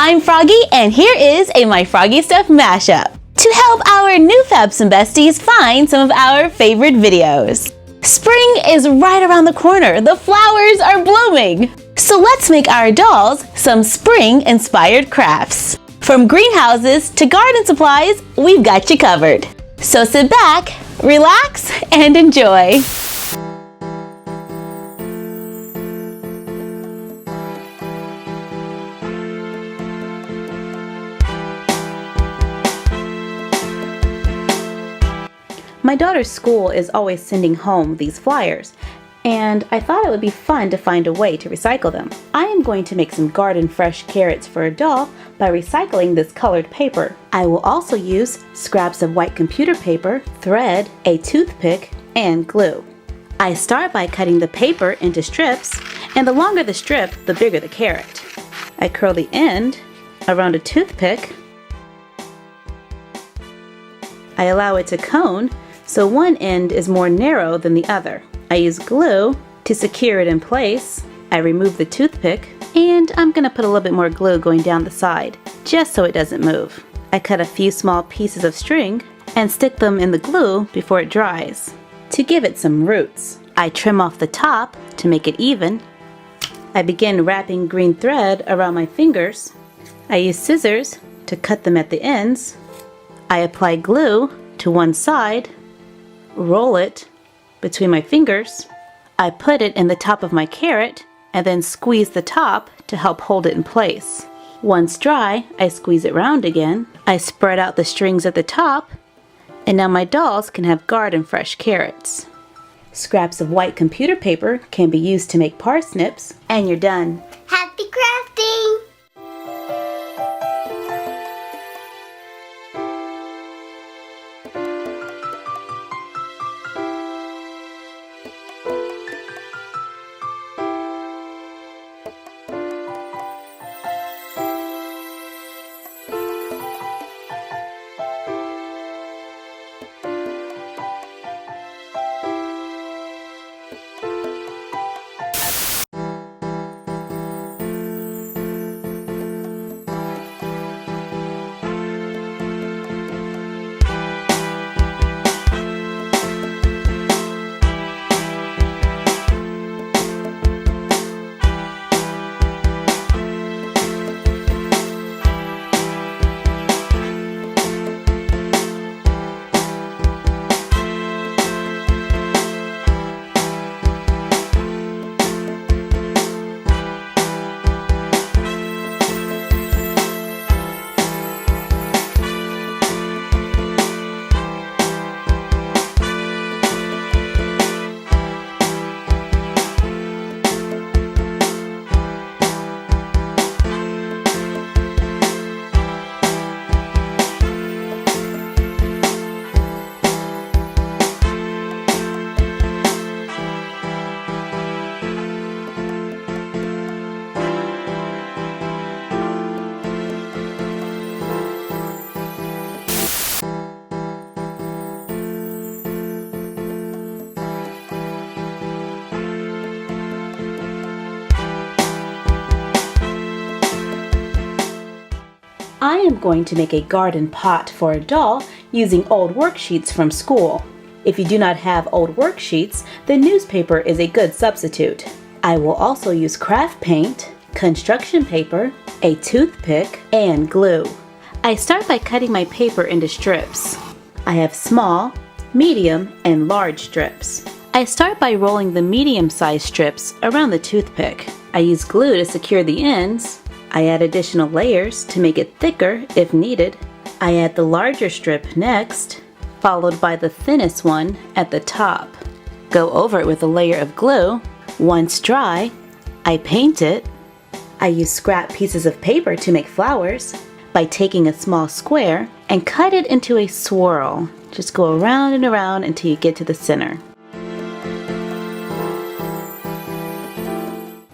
I'm Froggy, and here is a My Froggy Stuff mashup to help our new Fabsome besties find some of our favorite videos. Spring is right around the corner. The flowers are blooming. So let's make our dolls some spring-inspired crafts. From greenhouses to garden supplies, we've got you covered. So sit back, relax, and enjoy. My daughter's school is always sending home these flyers, and I thought it would be fun to find a way to recycle them. I am going to make some garden fresh carrots for a doll by recycling this colored paper. I will also use scraps of white computer paper, thread, a toothpick, and glue. I start by cutting the paper into strips, and the longer the strip, the bigger the carrot. I curl the end around a toothpick. I allow it to cone, so one end is more narrow than the other. I use glue to secure it in place. I remove the toothpick, and I'm going to put a little bit more glue going down the side, just so it doesn't move. I cut a few small pieces of string and stick them in the glue before it dries, to give it some roots. I trim off the top to make it even. I begin wrapping green thread around my fingers. I use scissors to cut them at the ends. I apply glue to one side, roll it between my fingers. I put it in the top of my carrot and then squeeze the top to help hold it in place. Once dry, I squeeze it round again. I spread out the strings at the top, and now my dolls can have garden fresh carrots. Scraps of white computer paper can be used to make parsnips, and you're done. Happy crafting! I am going to make a garden pot for a doll using old worksheets from school. If you do not have old worksheets, the newspaper is a good substitute. I will also use craft paint, construction paper, a toothpick, and glue. I start by cutting my paper into strips. I have small, medium, and large strips. I start by rolling the medium-sized strips around the toothpick. I use glue to secure the ends. I add additional layers to make it thicker if needed. I add the larger strip next, followed by the thinnest one at the top. Go over it with a layer of glue. Once dry, I paint it. I use scrap pieces of paper to make flowers by taking a small square and cut it into a swirl. Just go around and around until you get to the center.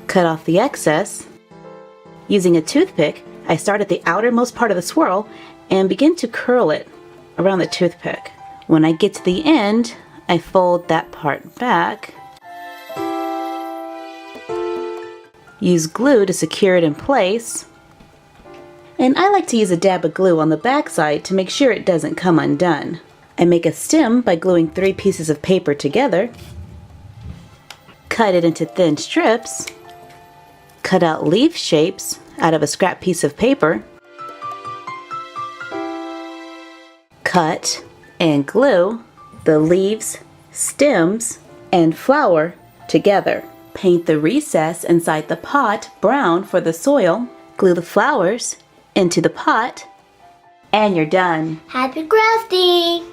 Cut off the excess. Using a toothpick, I start at the outermost part of the swirl and begin to curl it around the toothpick. When I get to the end, I fold that part back. Use glue to secure it in place. and I like to use a dab of glue on the back side to make sure it doesn't come undone. I make a stem by gluing 3 pieces of paper together, cut it into thin strips, cut out leaf shapes out of a scrap piece of paper, cut and glue the leaves, stems, and flower together. Paint the recess inside the pot brown for the soil, glue the flowers into the pot, and you're done. Happy crafting!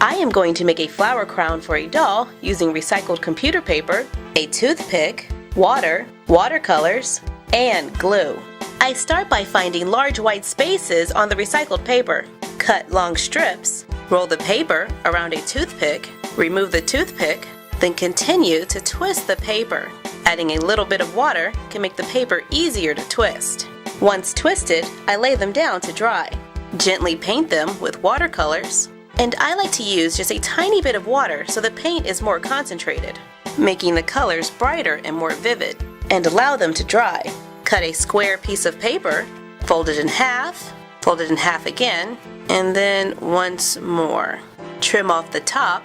I am going to make a flower crown for a doll using recycled computer paper, a toothpick, water, watercolors, and glue. I start by finding large white spaces on the recycled paper. Cut long strips, roll the paper around a toothpick, remove the toothpick, then continue to twist the paper. Adding a little bit of water can make the paper easier to twist. Once twisted, I lay them down to dry. Gently paint them with watercolors, and I like to use just a tiny bit of water so the paint is more concentrated, making the colors brighter and more vivid, and allow them to dry. Cut a square piece of paper, fold it in half again, and then once more. Trim off the top,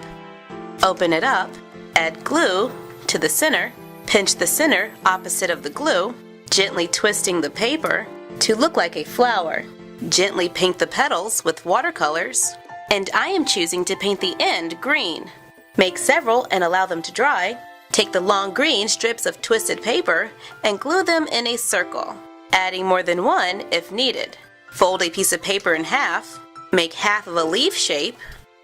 open it up, add glue to the center, pinch the center opposite of the glue, gently twisting the paper to look like a flower. Gently paint the petals with watercolors, and I am choosing to paint the end green. Make several and allow them to dry. Take the long green strips of twisted paper and glue them in a circle, adding more than one if needed. Fold a piece of paper in half, make half of a leaf shape,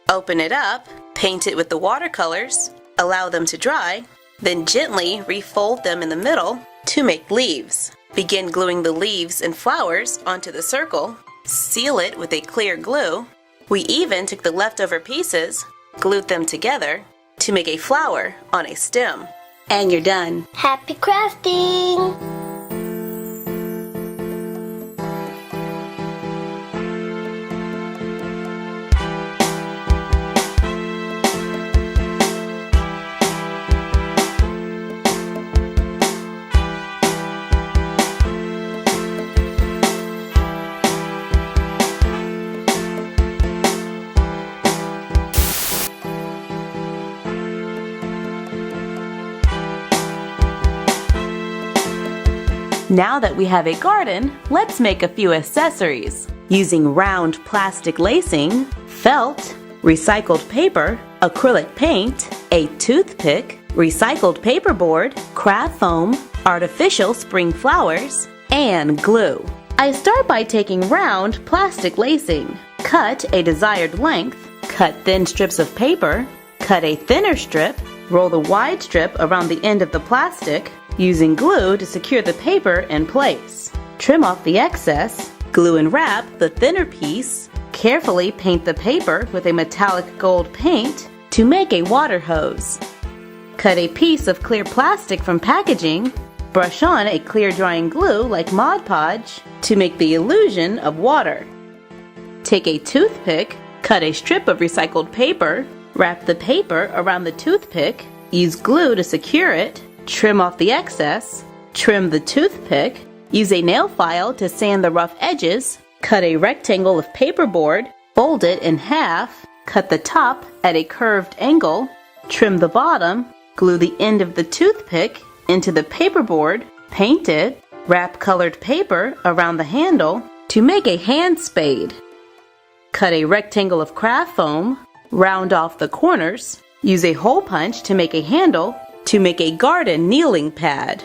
open it up, paint it with the watercolors, allow them to dry, then gently refold them in the middle to make leaves. Begin gluing the leaves and flowers onto the circle, seal it with a clear glue. We even took the leftover pieces, glued them together to make a flower on a stem. And you're done. Happy crafting! Now that we have a garden, let's make a few accessories. Using round plastic lacing, felt, recycled paper, acrylic paint, a toothpick, recycled paperboard, craft foam, artificial spring flowers, and glue. I start by taking round plastic lacing. Cut a desired length, cut thin strips of paper, cut a thinner strip, roll the wide strip around the end of the plastic, using glue to secure the paper in place. Trim off the excess, glue and wrap the thinner piece, carefully paint the paper with a metallic gold paint to make a water hose. Cut a piece of clear plastic from packaging, brush on a clear drying glue like Mod Podge to make the illusion of water. Take a toothpick, cut a strip of recycled paper, wrap the paper around the toothpick, use glue to secure it, trim off the excess, trim the toothpick, use a nail file to sand the rough edges, cut a rectangle of paperboard, fold it in half, cut the top at a curved angle, trim the bottom, glue the end of the toothpick into the paperboard, paint it, wrap colored paper around the handle to make a hand spade. Cut a rectangle of craft foam, round off the corners, use a hole punch to make a handle to make a garden kneeling pad.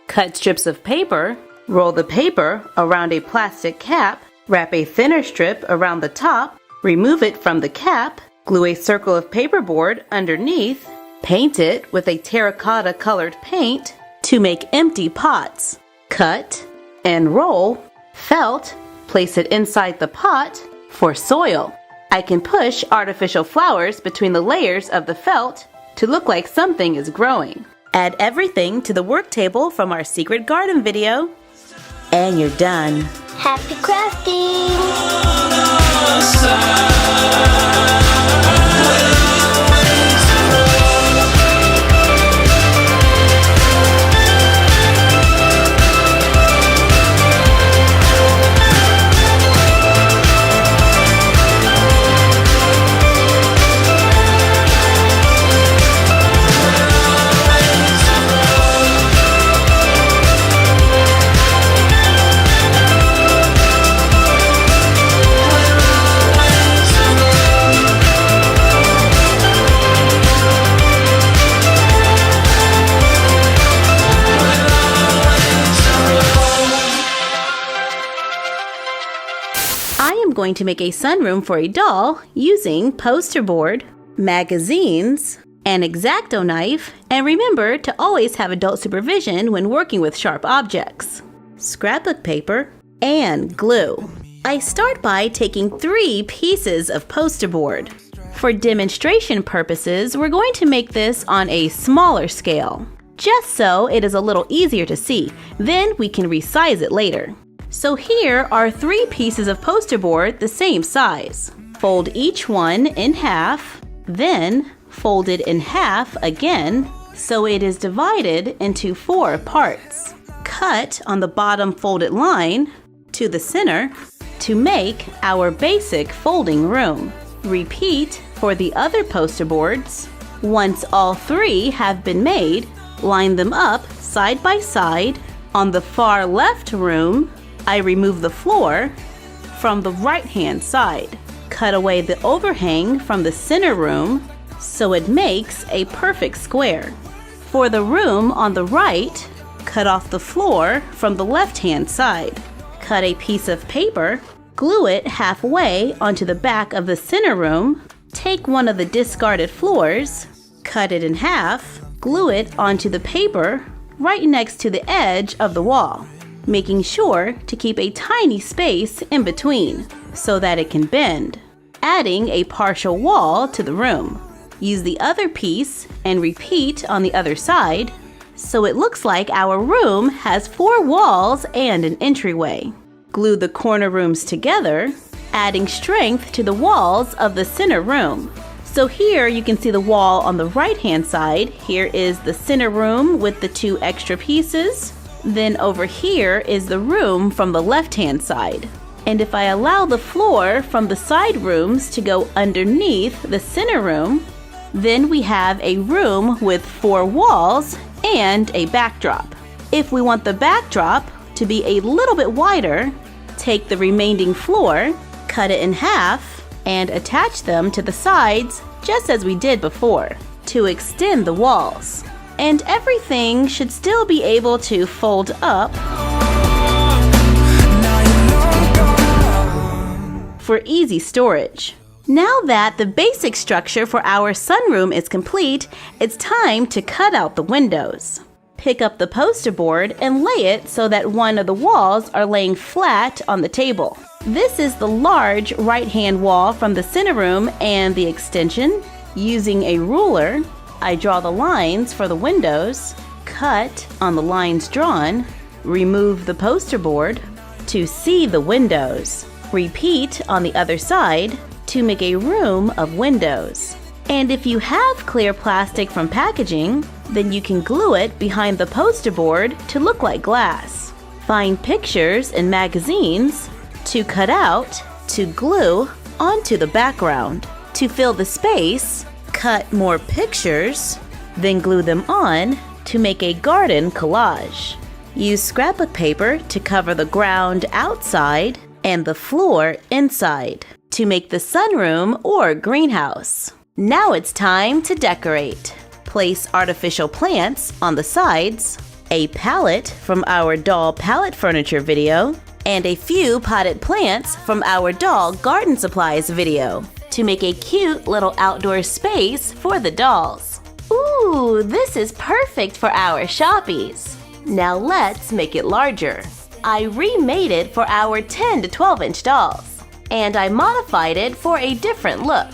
Cut strips of paper, roll the paper around a plastic cap, wrap a thinner strip around the top, remove it from the cap, glue a circle of paperboard underneath, paint it with a terracotta colored paint To make empty pots, cut and roll. Felt, place it inside the pot for soil. I can push artificial flowers between the layers of the felt to look like something is growing. Add everything to the work table from our secret garden video, and you're done. Happy crafting! Going to make a sunroom for a doll using poster board, magazines, an X-Acto knife, and remember to always have adult supervision when working with sharp objects, scrapbook paper, and glue. I start by taking 3 pieces of poster board. For demonstration purposes, we're going to make this on a smaller scale, just so it is a little easier to see. Then we can resize it later. So here are 3 pieces of poster board the same size. Fold each one in half, then fold it in half again so it is divided into 4 parts. Cut on the bottom folded line to the center to make our basic folding room. Repeat for the other poster boards. Once all 3 have been made, line them up side by side. On the far left room, I remove the floor from the right-hand side. Cut away the overhang from the center room so it makes a perfect square. For the room on the right, cut off the floor from the left-hand side. Cut a piece of paper, glue it halfway onto the back of the center room. Take one of the discarded floors, cut it in half, glue it onto the paper right next to the edge of the wall, making sure to keep a tiny space in between so that it can bend. Adding a partial wall to the room. Use the other piece and repeat on the other side so it looks like our room has 4 walls and an entryway. Glue the corner rooms together, adding strength to the walls of the center room. So here you can see the wall on the right-hand side. Here is the center room with the 2 extra pieces. Then over here is the room from the left-hand side. And if I allow the floor from the side rooms to go underneath the center room, then we have a room with 4 walls and a backdrop. If we want the backdrop to be a little bit wider, take the remaining floor, cut it in half, and attach them to the sides just as we did before to extend the walls. And everything should still be able to fold up for easy storage. Now that the basic structure for our sunroom is complete, it's time to cut out the windows. Pick up the poster board and lay it so that one of the walls are laying flat on the table. This is the large right-hand wall from the center room and the extension. Using a ruler, I draw the lines for the windows, cut on the lines drawn, remove the poster board to see the windows. Repeat on the other side to make a room of windows. And if you have clear plastic from packaging, then you can glue it behind the poster board to look like glass. Find pictures and magazines to cut out to glue onto the background. To fill the space, cut more pictures, then glue them on to make a garden collage. Use scrapbook paper to cover the ground outside and the floor inside to make the sunroom or greenhouse. Now it's time to decorate. Place artificial plants on the sides, a pallet from our doll pallet furniture video, and a few potted plants from our doll garden supplies video to make a cute little outdoor space for the dolls. Ooh, this is perfect for our shoppies. Now let's make it larger. I remade it for our 10 to 12 inch dolls, and I modified it for a different look.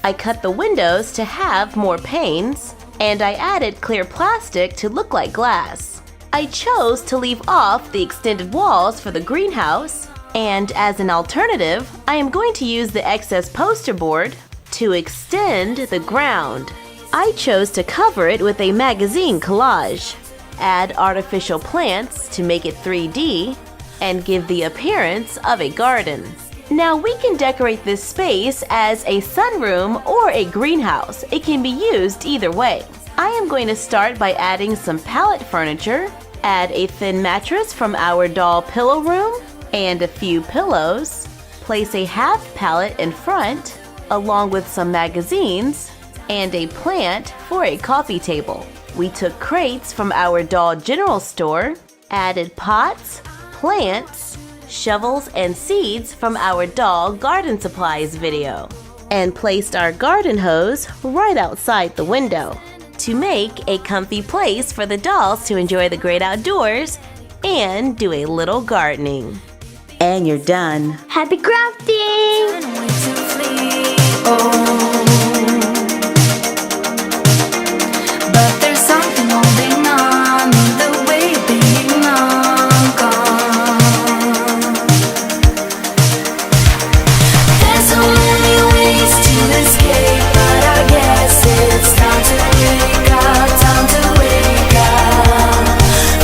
I cut the windows to have more panes, and I added clear plastic to look like glass. I chose to leave off the extended walls for the greenhouse, and as an alternative, I am going to use the excess poster board to extend the ground. I chose to cover it with a magazine collage, add artificial plants to make it 3D, and give the appearance of a garden. Now we can decorate this space as a sunroom or a greenhouse. It can be used either way. I am going to start by adding some pallet furniture, add a thin mattress from our doll pillow room, and a few pillows, place a half pallet in front, along with some magazines, and a plant for a coffee table. We took crates from our doll general store, added pots, plants, shovels, and seeds from our doll garden supplies video, and placed our garden hose right outside the window to make a comfy place for the dolls to enjoy the great outdoors and do a little gardening. And you're done. Happy crafting! But there's something holding on, the way of being long gone. There's so many ways to escape, but I guess it's time to wake up, time to wake up.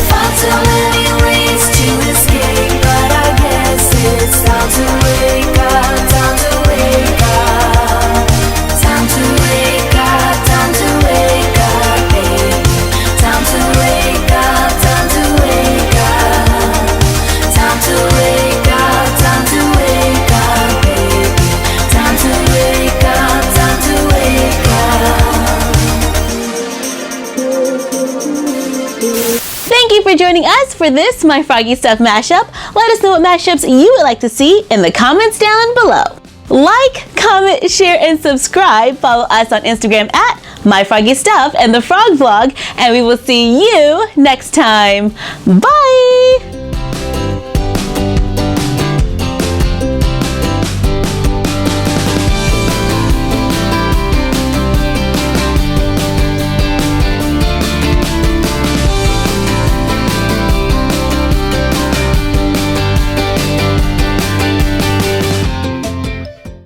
Far too many ways to escape, but I guess it's time to wake up, time to wake up. Time to wake up, time to wake up, baby. Time to wake up, time to wake up. Time to wake up, time to wake up, baby. Time to wake up, time to wake up. Thank you for joining us for this My Froggy Stuff mashup. Let us know what mashups you would like to see in the comments down below. Like, comment, share, and subscribe. Follow us on Instagram at My Froggy Stuff and The Frog Vlog, and we will see you next time. Bye!